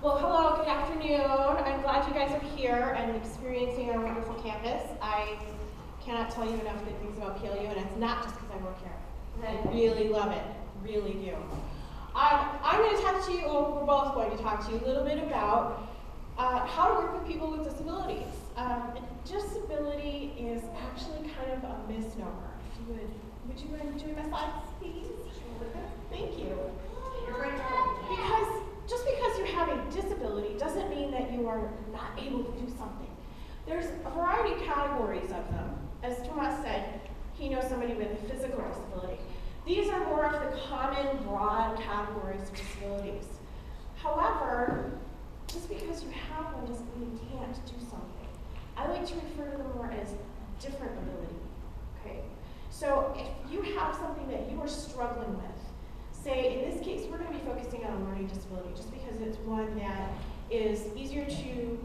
Well, hello, good afternoon. I'm glad you guys are here and experiencing our wonderful campus. I cannot tell you enough good things about PLU, and it's not just because I work here. I really love it, really do. I'm going to talk to you, or we're both going to talk to you a little bit about how to work with people with disabilities. Disability is actually kind of a misnomer. If you would you mind doing my slides, please? Thank you. Just because you have a disability doesn't mean that you are not able to do something. There's a variety of categories of them. As Tomas said, he knows somebody with a physical disability. These are more of the common, broad categories of disabilities. However, just because you have one doesn't mean you can't do something. I like to refer to them more as a different ability. Okay? So if you have something that you are struggling with, say, in this case, we're going to be focusing on a learning disability just because it's one that is easier to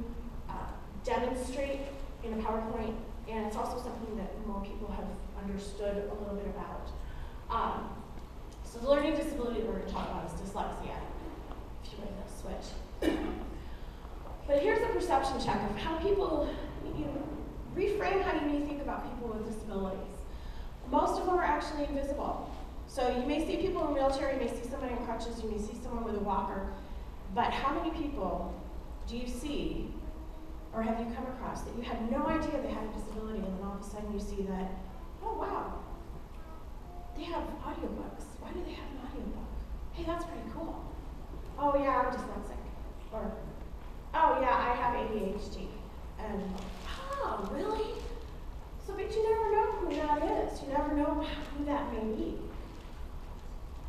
demonstrate in a PowerPoint, and it's also something that more people have understood a little bit about. So the learning disability that we're going to talk about is dyslexia. If you want to switch. But here's a perception check of how people, reframe how you may think about people with disabilities. Most of them are actually invisible. So you may see people in a wheelchair, you may see somebody on crutches, you may see someone with a walker, but how many people do you see, or have you come across, that you had no idea they had a disability, and then all of a sudden you see that, oh wow, they have audiobooks. Why do they have an audiobook? Hey, that's pretty cool. Oh yeah, I'm dyslexic. Or, oh yeah, I have ADHD. And, oh, really? So, but you never know who that is. You never know who that may be.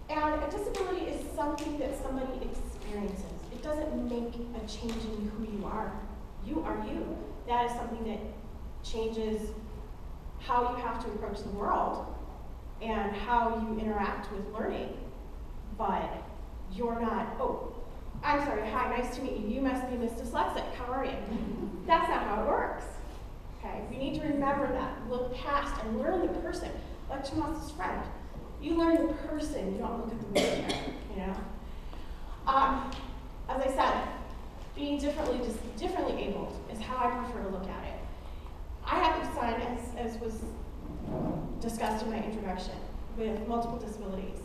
And a disability is something that somebody experiences. It doesn't make a change in who you are. You are you. That is something that changes how you have to approach the world and how you interact with learning. But you're not, oh, I'm sorry, hi, nice to meet you. You must be Miss Dyslexic. How are you? That's not how it works. Okay, we need to remember that. Look past and learn the person. Like Tomas's friend. You learn the person, you don't look at the wheelchair, you know? As I said, being differently abled is how I prefer to look at it. I have a son, as was discussed in my introduction, with multiple disabilities.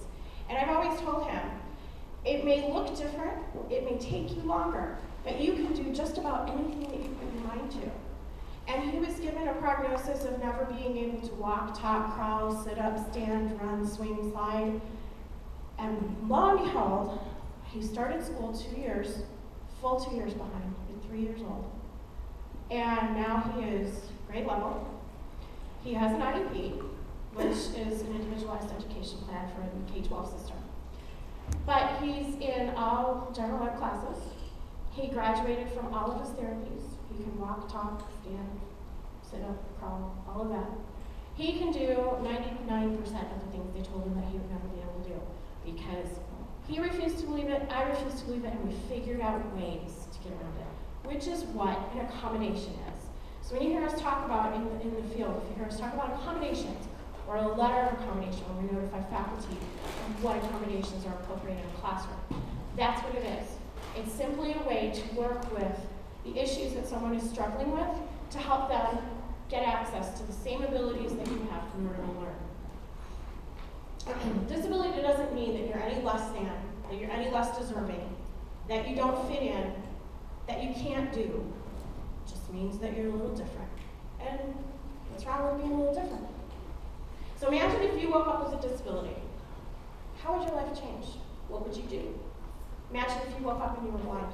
And I've always told him, it may look different, it may take you longer, but you can do just about anything that you put your mind to. And he was given a prognosis of never being able to walk, talk, crawl, sit up, stand, run, swing, slide. And lo and behold, he started school 2 years, full 2 years behind, at 3 years old. And now he is grade level. He has an IEP, which is an individualized education plan for the K-12 system. But he's in all general ed classes. He graduated from all of his therapies. He can walk, talk, stand, sit up, crawl, all of that. He can do 99% of the things they told him that he would never be able to do because he refused to believe it, I refused to believe it, and we figured out ways to get around it, which is what an accommodation is. So when you hear us talk about in the field, if you hear us talk about accommodations or a letter of accommodation where we notify faculty of what accommodations are appropriate in a classroom, that's what it is. It's simply a way to work with the issues that someone is struggling with to help them get access to the same abilities that you have in order to learn. Disability doesn't mean that you're any less than, that you're any less deserving, that you don't fit in, that you can't do. It just means that you're a little different. And what's wrong with being a little different? So imagine if you woke up with a disability. How would your life change? What would you do? Imagine if you woke up and you were blind.